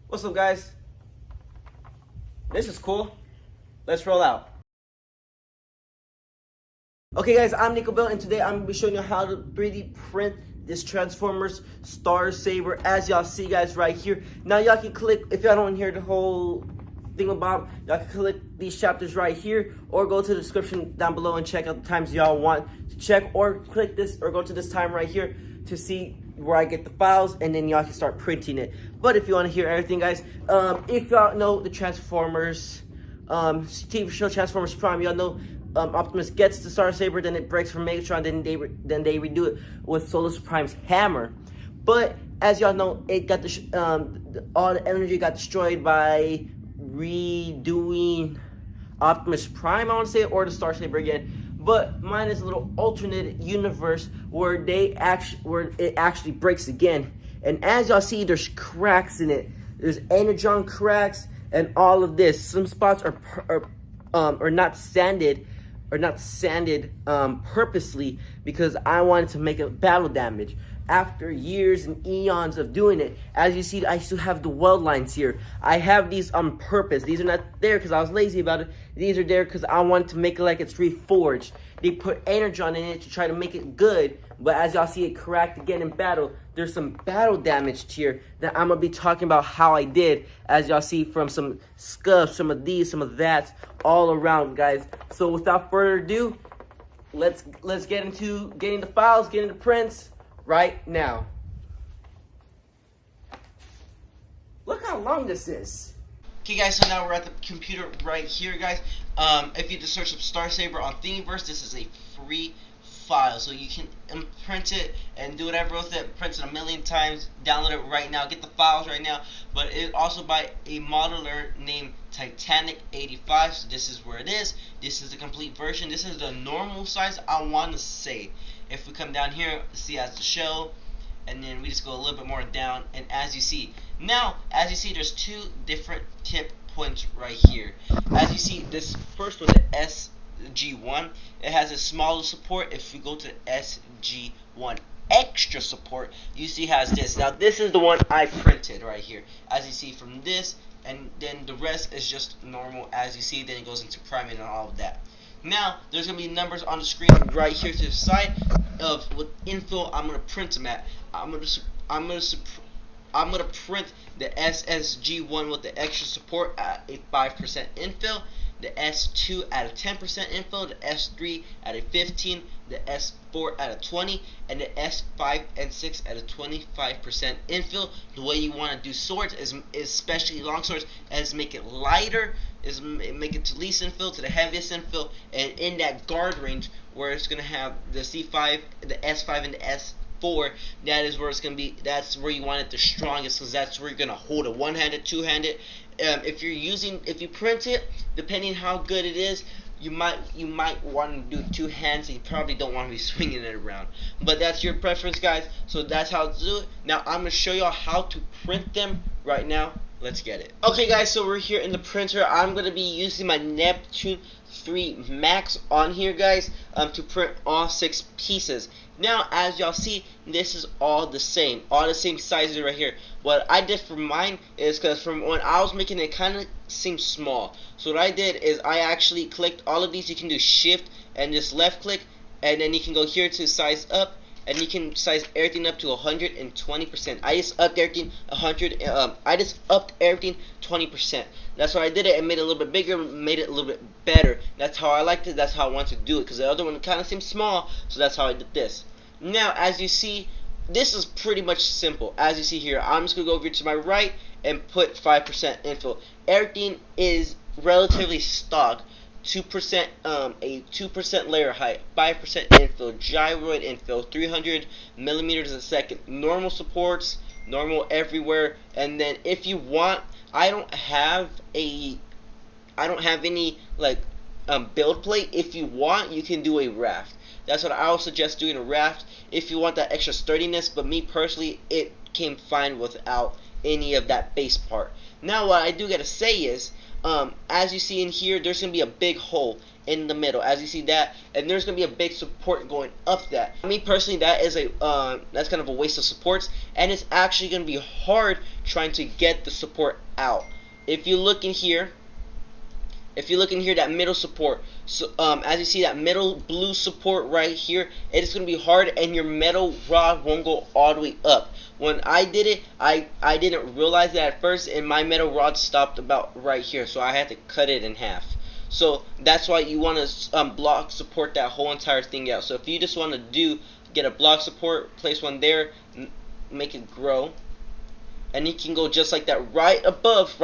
What's up, guys? This is cool. Let's roll out. Okay, guys, I'm Nico Bell, and today I'm going to be showing you how to 3D print this Transformers Star Saber, as y'all see, guys, right here. Now, y'all can click, if y'all don't hear the whole thing about, y'all can click these chapters right here, or go to the description down below and check out the times y'all want to check, or click this, or go to this time right here to see where I get the files, and then y'all can start printing it. But if you want to hear everything, guys, if y'all know the Transformers TV show Transformers Prime, y'all know Optimus gets the Star Saber, then it breaks from Megatron, then they redo it with Solus Prime's hammer. But as y'all know, it got all the energy got destroyed by redoing Optimus Prime, I want to say, or the Star Saber again. But mine is a little alternate universe where it actually breaks again. And as y'all see, there's cracks in it. There's energon cracks and all of this. Some spots are not sanded, purposely, because I wanted to make it battle damage. After years and eons of doing it, as you see, I still have the weld lines here. I have these on purpose. These are not there because I was lazy about it. These are there because I wanted to make it like it's reforged. They put energon in it to try to make it good, but as y'all see, it cracked again in battle. There's some battle damage here that I'm gonna be talking about how I did, as y'all see, from some scuffs, some of these, some of that, all around, guys. So without further ado, let's get into getting the files, getting the prints right now. Look how long this is. Okay, guys, so now we're at the computer right here, guys. If you just search up Star Saber on Thingiverse, this is a free file, so you can imprint it and do whatever with it. Print it a million times, download it right now, get the files right now. But it also by a modeler named Titanic 85. So this is where it is. This is the complete version. This is the normal size, I want to say. If we come down here, see as the show, and then we just go a little bit more down, and as you see, there's two different tip points right here. As you see, this first one, the SG1, it has a smaller support. If we go to SG1 extra support, you see it has this. Now this is the one I printed right here. As you see from this, and then the rest is just normal. As you see, then it goes into priming and all of that. Now there's gonna be numbers on the screen right here to the side of what info I'm gonna print them at. I'm gonna print the SSG1 with the extra support at a 5% infill, the S2 at a 10% infill, the S3 at a 15, the S4 at a 20, and the S5 and 6 at a 25% infill. The way you want to do swords is especially long swords, is make it lighter, is make it to least infill to the heaviest infill, and in that guard range where it's gonna have the C5, the S5, and the S4, that is where it's gonna be. That's where you want it the strongest, because that's where you're gonna hold it one-handed, two-handed. If you print it, depending how good it is, you might want to do two hands, and you probably don't want to be swinging it around. But that's your preference, guys. So that's how to do it. Now I'm gonna show y'all how to print them right now. Let's get it. Okay, guys, so we're here in the printer. I'm gonna be using my Neptune 3 Max on here, guys, to print all 6 pieces. Now, as y'all see, this is all the same sizes right here. What I did for mine is, because from when I was making it, kind of seemed small. So what I did is I actually clicked all of these. You can do shift and just left click, and then you can go here to size up, and you can size everything up to 120%. I just upped everything 20%. That's why I did it, and made it a little bit bigger, made it a little bit better. That's how I liked it. That's how I wanted to do it, because the other one kind of seemed small. So that's how I did this. Now, as you see, this is pretty much simple. As you see here, I'm just gonna go over to my right and put 5% infill. Everything is relatively stock. 2%, a 2% layer height, 5% infill, gyroid infill, 300 millimeters a second, normal supports, normal everywhere. And then if you want, I don't have any like build plate. If you want, you can do a raft. That's what I would suggest, doing a raft if you want that extra sturdiness. But me personally, it came fine without any of that base part. Now what I do gotta say is, as you see in here, there's going to be a big hole in the middle, as you see that, and there's gonna be a big support going up that. Me personally, that is a that's kind of a waste of supports, and it's actually gonna be hard trying to get the support out. If you look in here, that middle support, so as you see that middle blue support right here, it is going to be hard, and your metal rod won't go all the way up. When I did it, I didn't realize that at first, and my metal rod stopped about right here, so I had to cut it in half. So that's why you want to block support that whole entire thing out. So if you just want to get a block support, place one there, make it grow, and you can go just like that right above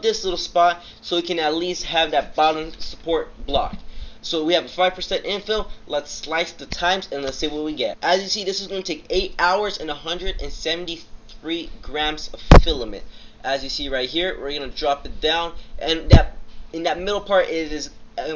this little spot, so we can at least have that bottom support blocked. So we have a 5% infill. Let's slice the times and let's see what we get. As you see, this is going to take 8 hours and 173 grams of filament. As you see right here, we're going to drop it down, and that in that middle part, it is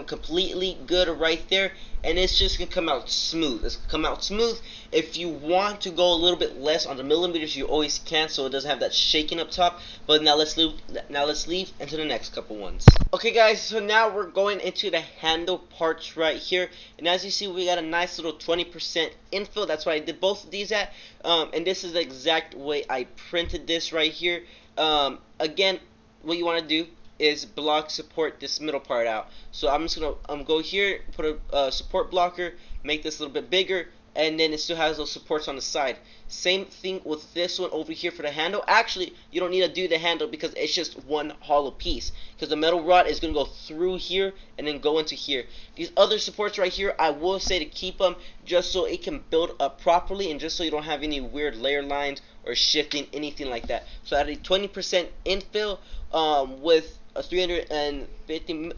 completely good right there, and it's just gonna come out smooth. It's gonna come out smooth. If you want to go a little bit less on the millimeters, you always can, so it doesn't have that shaking up top. But now let's leave into the next couple ones. Okay guys, so now we're going into the handle parts right here, and as you see, we got a nice little 20% infill. That's why I did both of these at, and this is the exact way I printed this right here. Again, what you want to do is block support this middle part out. So I'm just gonna go here, put a support blocker, make this a little bit bigger, and then it still has those supports on the side. Same thing with this one over here for the handle. Actually, you don't need to do the handle because it's just one hollow piece, because the metal rod is gonna go through here and then go into here. These other supports right here, I will say to keep them just so it can build up properly, and just so you don't have any weird layer lines or shifting, anything like that. So at a 20% infill with 350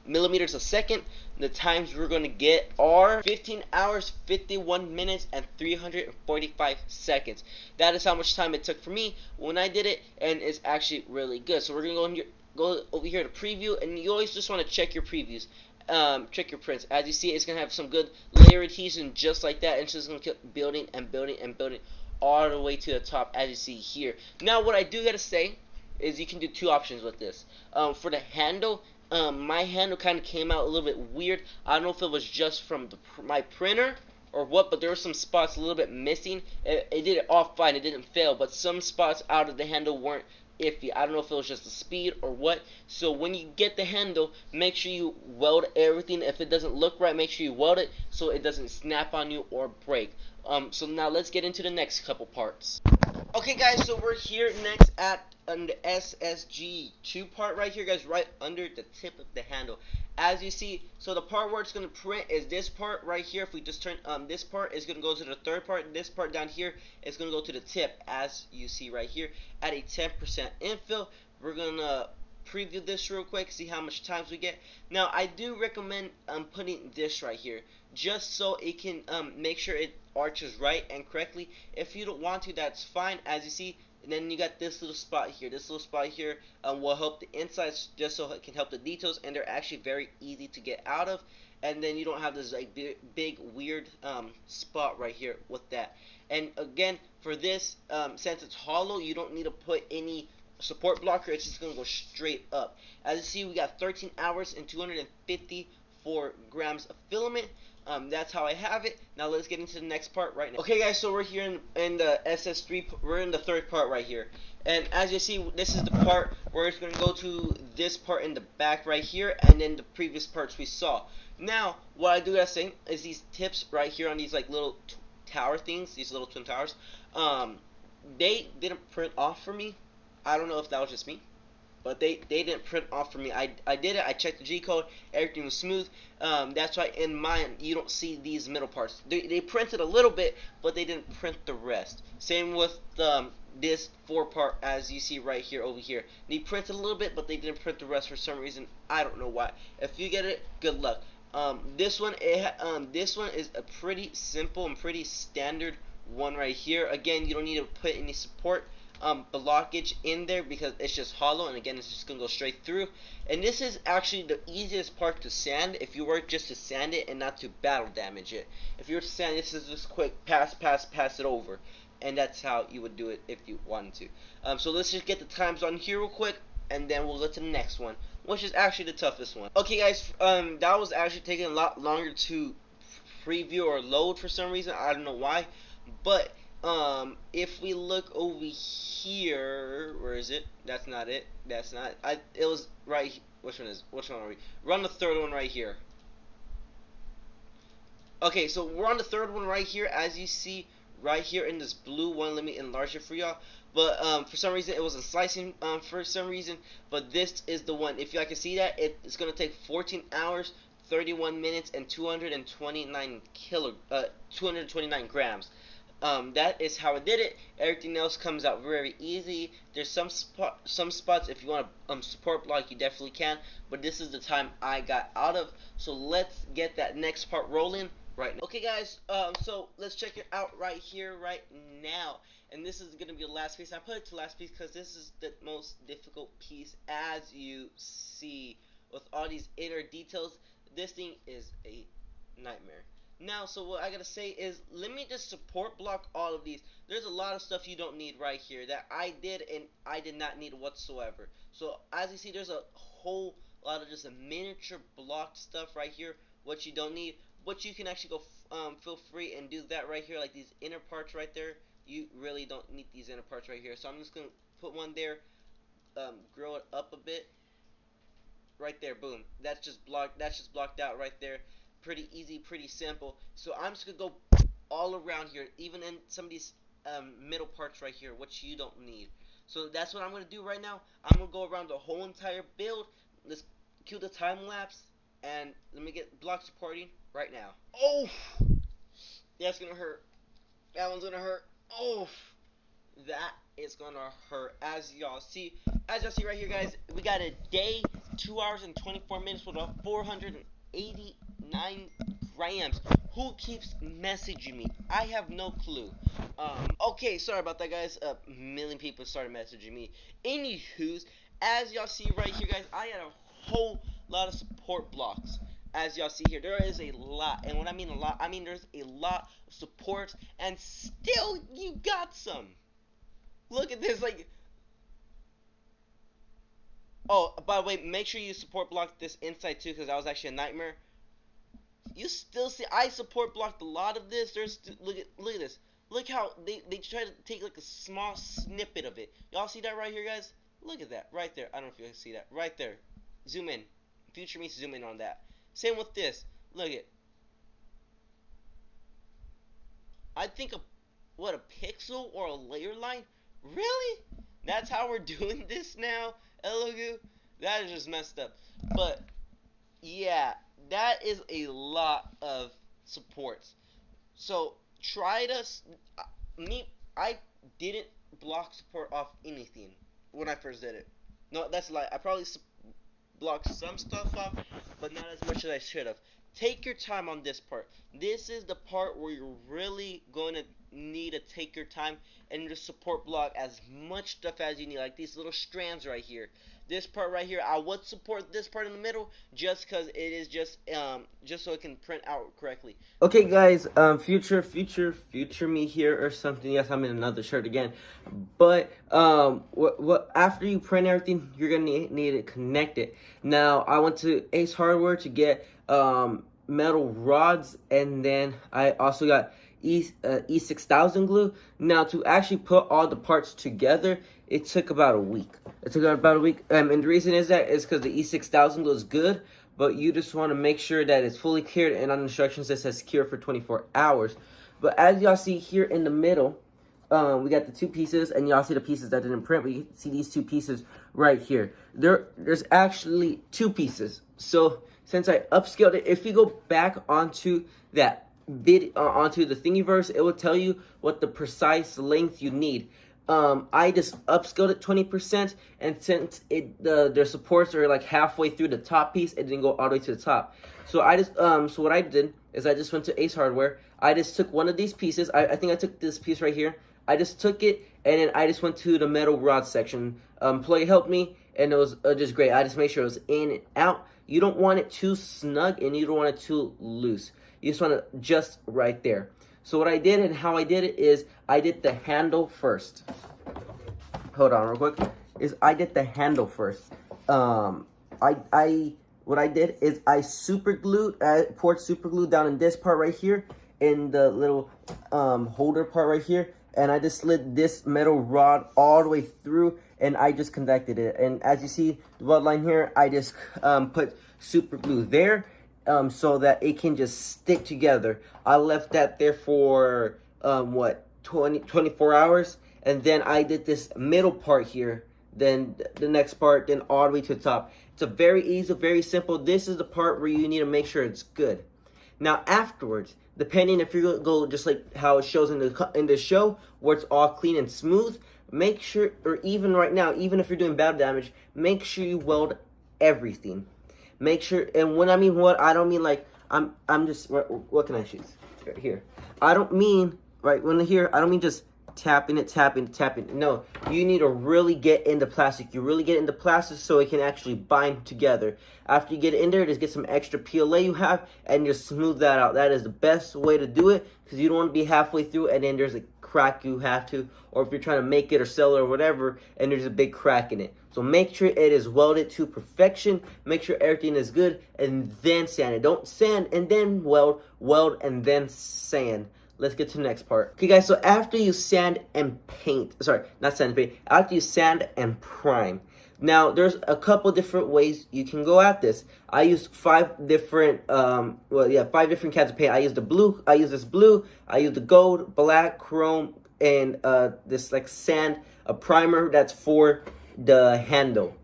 millimeters a second, the times we're going to get are 15 hours, 51 minutes, and 345 seconds. That is how much time it took for me when I did it, and it's actually really good. So we're going to go over here to preview, and you always just want to check your previews. Check your prints. As you see, it's going to have some good layer adhesion just like that, and it's just going to keep building and building and building all the way to the top, as you see here. Now, what I do got to say is you can do two options with this. For the handle, my handle kind of came out a little bit weird. I don't know if it was just from my printer or what, but there were some spots a little bit missing. It did it all fine, it didn't fail, but some spots out of the handle weren't iffy. I don't know if it was just the speed or what. So when you get the handle, make sure you weld everything. If it doesn't look right, make sure you weld it so it doesn't snap on you or break. So now let's get into the next couple parts. Okay guys, so we're here next at the SSG2 part right here, guys, right under the tip of the handle. As you see, so the part where it's going to print is this part right here. If we just turn, this part is going to go to the third part. This part down here is going to go to the tip, as you see right here, at a 10% infill. We're going to preview this real quick, see how much times we get. Now, I do recommend putting this right here, just so it can make sure it arches right and correctly. If you don't want to, that's fine. As you see, and then you got this little spot here. This little spot here will help the insides, just so it can help the details, and they're actually very easy to get out of. And then you don't have this like big weird spot right here with that. And again, for this, since it's hollow, you don't need to put any support blocker. It's just gonna go straight up. As you see, we got 13 hours and 254 grams of filament. That's how I have it. Now let's get into the next part right now. Okay guys, so we're here in the SS3, we're in the third part right here. And as you see, this is the part where it's going to go to this part in the back right here, and then the previous parts we saw. Now, what I do gotta say is these tips right here on these like little tower things, these little twin towers, they didn't print off for me. I don't know if that was just me, but they didn't print off for me. I did it. I checked the G code. Everything was smooth. That's why in mine you don't see these middle parts. They printed a little bit, but they didn't print the rest. Same with this 4-part, as you see right here over here. They printed a little bit, but they didn't print the rest for some reason. I don't know why. If you get it, good luck. This one is a pretty simple and pretty standard one right here. Again, you don't need to put any support blockage in there because it's just hollow, and again, it's just gonna go straight through. And this is actually the easiest part to sand if you were just to sand it and not to battle damage it. If you were to sand, this is just quick pass it over, and that's how you would do it if you wanted to. So let's just get the times on here real quick, and then we'll go to the next one, which is actually the toughest one. Okay, guys, that was actually taking a lot longer to preview or load for some reason. I don't know why, but if we look over here, where is it? That's not it. That's not. It was right. Which one is? Which one are we? We're on the third one right here. Okay, so we're on the third one right here, as you see right here in this blue one. Let me enlarge it for y'all. But for some reason it wasn't slicing for some reason. But this is the one. If y'all can see that, it's gonna take 14 hours, 31 minutes, and 229 grams. That is how I did it. Everything else comes out very easy. There's some spots if you want to support block, you definitely can. But this is the time I got out of. So let's get that next part rolling right now. Okay, guys. So let's check it out right here, right now. And this is gonna be the last piece. I put it to last piece because this is the most difficult piece, as you see, with all these inner details. This thing is a nightmare. Now, so what I gotta say is, let me just support block all of these. There's a lot of stuff you don't need right here that I did and I did not need whatsoever. So as you see, there's a whole lot of just a miniature blocked stuff right here, what you don't need. But you can actually go feel free and do that right here, like these inner parts right there. You really don't need these inner parts right here. So I'm just gonna put one there, grow it up a bit. Right there, boom. That's just blocked out right there. Pretty easy, pretty simple. So I'm just gonna go all around here, even in some of these middle parts right here, which you don't need. So that's what I'm gonna do right now. I'm gonna go around the whole entire build. Let's cue the time lapse, and let me get block supporting right now. Oh, that's gonna hurt. That one's gonna hurt. Oh, that is gonna hurt. As y'all see right here, guys, we got a day, 2 hours and 24 minutes with a 489 grams. Who keeps messaging me? I have no clue. Okay, sorry about that, guys. A million people started messaging me. Anywho's, as y'all see right here, guys, I had a whole lot of support blocks. As y'all see here, there is a lot, and when I mean a lot, I mean there's a lot of support, and still you got some. Look at this, like. Oh, by the way, make sure you support block this inside too, because that was actually a nightmare. You still see, I support blocked a lot of this. There's look at this. Look how they try to take like a small snippet of it. Y'all see that right here, guys? Look at that right there. I don't know if you can see that right there. Zoom in. Future me, zoom in on that. Same with this. Look at. I think a pixel or a layer line? Really? That's how we're doing this now, Elogu? That is just messed up. But yeah, that is a lot of supports. So try to I didn't block support off anything when I first did it. No, that's a lie. I probably blocked some stuff off, but not as much as I should have. Take your time on this part. This is the part where you're really going to need to take your time and just support block as much stuff as you need, like these little strands right here. This part right here, I would support this part in the middle just because it is just so it can print out correctly. Okay, guys, future me here or something. Yes, I'm in another shirt again. But what after you print everything, you're gonna need it connected. Now, I went to Ace Hardware to get metal rods, and then I also got E6000 glue. Now, to actually put all the parts together, it took about a week. And the reason is because the E6000 glue is good, but you just want to make sure that it's fully cured, and on the instructions it says cure for 24 hours. But as y'all see here in the middle, we got the two pieces, and y'all see the pieces that didn't print, but you can see these two pieces right here. There's actually two pieces. So since I upscaled it, if you go back onto that onto the Thingiverse, it will tell you what the precise length you need. I just upscaled it 20%, and since their supports are like halfway through the top piece, it didn't go all the way to the top. So I just so what I did is I just went to Ace Hardware. I just took one of these pieces. I think I took this piece right here. I just took it, and then I just went to the metal rod section. Employee helped me, and it was just great. I just made sure it was in and out. You don't want it too snug, and you don't want it too loose. You just want it just right there. So what I did and how I did it is I did the handle first. Hold on real quick. I did the handle first. what I did is I poured super glue down in this part right here, in the little holder part right here, and I just slid this metal rod all the way through, and I just connected it. And as you see the weld line here, I just put super glue there so that it can just stick together. I left that there for 24 hours, and then I did this middle part here, then the next part, then all the way to the top. It's a very easy, very simple. This is the part where you need to make sure it's good. Now afterwards, depending if you're gonna go just like how it shows in the show, where it's all clean and smooth, make sure, or even right now, even if you're doing battle damage, make sure you weld everything. Make sure, and when I mean weld, I don't mean like I'm just, what can I choose? Right here. I don't mean right when here. I don't mean just tapping it. No, you need to really get into plastic. You really get into plastic so it can actually bind together. After you get in there, just get some extra PLA you have and just smooth that out. That is the best way to do it, because you don't want to be halfway through and then there's a crack you have to, or if you're trying to make it or sell it or whatever and there's a big crack in it. So make sure it is welded to perfection. Make sure everything is good, and then sand it. Don't sand and then weld and then sand. Let's get to the next part. Okay, guys, so after you sand and paint, sorry, not sand and paint, after you sand and prime, now there's a couple different ways you can go at this. I used 5 different, 5 different kinds of paint. I used the blue, I used the gold, black, chrome, and this like sand, a primer that's for the handle.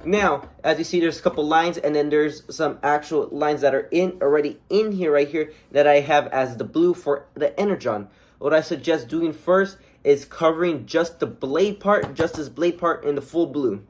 Now, as you see, there's a couple lines, and then there's some actual lines that are already in here, right here, that I have as the blue for the energon. What I suggest doing first is covering just the blade part, just this blade part in the full blue.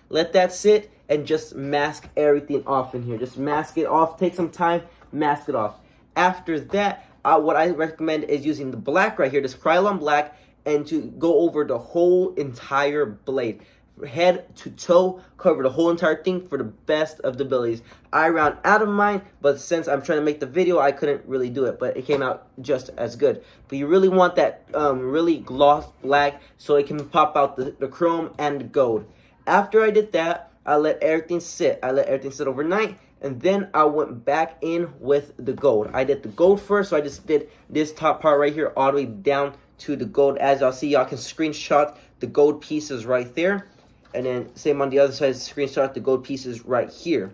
Let that sit and just mask everything off in here. Just mask it off. Take some time, mask it off. After that, what I recommend is using the black right here, this Krylon black, and to go over the whole entire blade. Head to toe, cover the whole entire thing for the best of the abilities. I ran out of mine, but since I'm trying to make the video, I couldn't really do it, but it came out just as good. But you really want that really gloss black so it can pop out the chrome and the gold. After I did that, I let everything sit. I let everything sit overnight, and then I went back in with the gold. I did the gold first, so I just did this top part right here all the way down to the gold. As y'all see, y'all can screenshot the gold pieces right there. And then same on the other side, screenshot the gold pieces right here.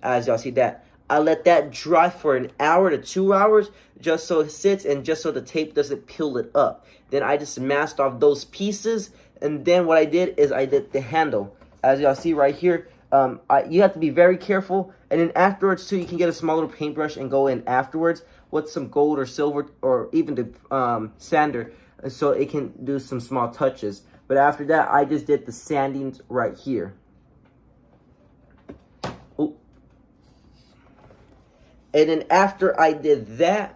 As y'all see that. I let that dry for an hour to 2 hours just so it sits and just so the tape doesn't peel it up. Then I just masked off those pieces. And then what I did is I did the handle. As y'all see right here, you have to be very careful. And then afterwards too, you can get a small little paintbrush and go in afterwards with some gold or silver or even the sander so it can do some small touches. But after that, I just did the sandings right here. Ooh. And then after I did that,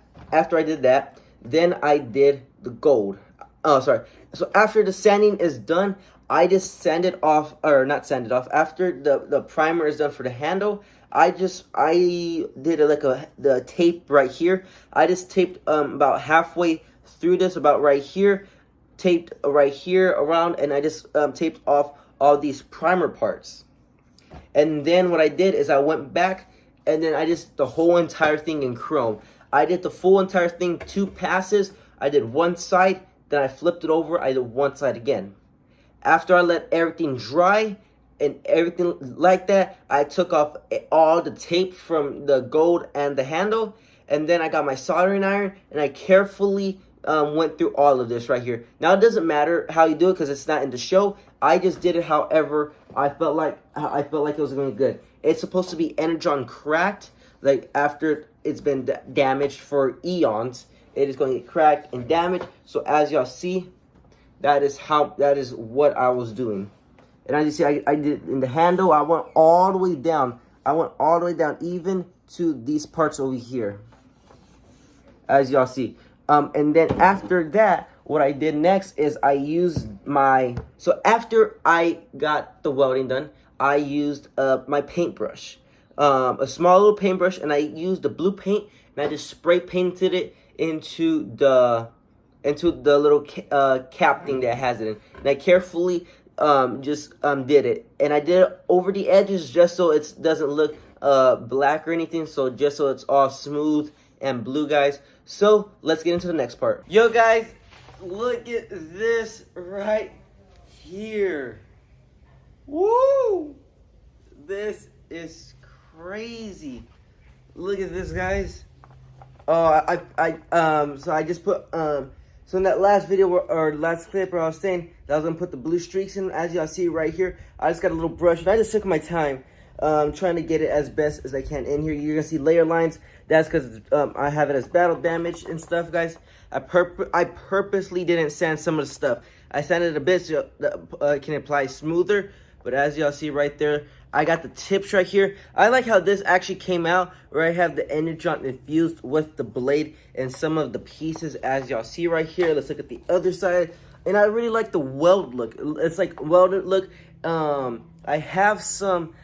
then I did the gold. Oh, sorry. So after the sanding is done, I just sand it off, or not sand it off. After the primer is done for the handle, I did the tape right here. I just taped about halfway through this, about right here. Taped right here around, and I just taped off all these primer parts. And then what I did is I went back, and then I just the whole entire thing in chrome. I did the full entire thing 2 passes. I did one side, then I flipped it over. I did one side again. After I let everything dry and everything like that, I took off all the tape from the gold and the handle, and then I got my soldering iron and I carefully went through all of this right here. Now it doesn't matter how you do it because it's not in the show. I just did it however I felt like it was going good. It's supposed to be energon cracked, like after it's been damaged for eons. It is going to get cracked and damaged. So as y'all see, that is what I was doing. And as you see, I did in the handle. I went all the way down. Even to these parts over here. As y'all see. And then after that, what I did next is I used so after I got the welding done, I used my paintbrush, a small little paintbrush, and I used the blue paint, and I just spray painted it into the little cap thing that has it in. And I carefully did it, and I did it over the edges just so it doesn't look black or anything, so just so it's all smooth and blue, guys. So let's get into the next part. Yo guys, look at this right here. Woo! This is crazy. Look at this, guys. Oh, so I just put, so in that last video or last clip where I was saying that I was gonna put the blue streaks in, as y'all see right here, I just got a little brush and I just took my time, trying to get it as best as I can in here. You're gonna see layer lines. That's because I have it as battle damage and stuff, guys. I purposely didn't sand some of the stuff. I sanded it a bit so that can apply smoother. But as y'all see right there, I got the tips right here. I like how this actually came out where I have the energon infused with the blade and some of the pieces, as y'all see right here. Let's look at the other side. And I really like the weld look. It's like welded look. I have some,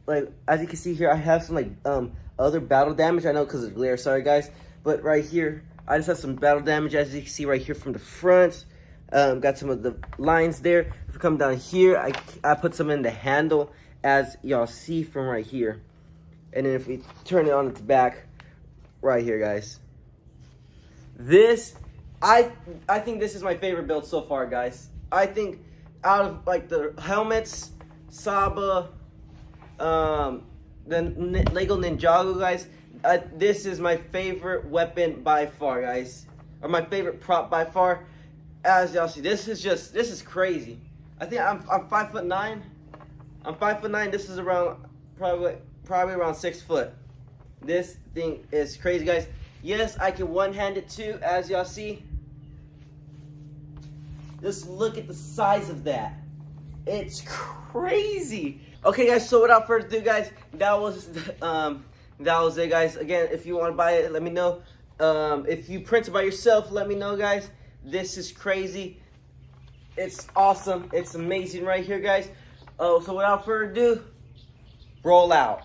like, as you can see here, I have some like other battle damage. I know because of glare, sorry guys. But right here, I just have some battle damage, as you can see right here from the front. Got some of the lines there. If you come down here, I put some in the handle, as y'all see from right here. And then if we turn it on its back, right here, guys. This, I think this is my favorite build so far, guys. I think out of like the helmets, Saber, the Lego Ninjago, guys, this is my favorite weapon by far, guys. Or my favorite prop by far. As y'all see, this is crazy. I think I'm 5'9". I'm 5'9". This is around probably around 6 foot. This thing is crazy, guys. Yes, I can one-hand it too, as y'all see. Just look at the size of that. It's crazy. Okay, guys. So without further ado, guys, that was it, guys. Again, if you want to buy it, let me know. If you print it by yourself, let me know, guys. This is crazy. It's awesome. It's amazing right here, guys. Oh, so without further ado, roll out.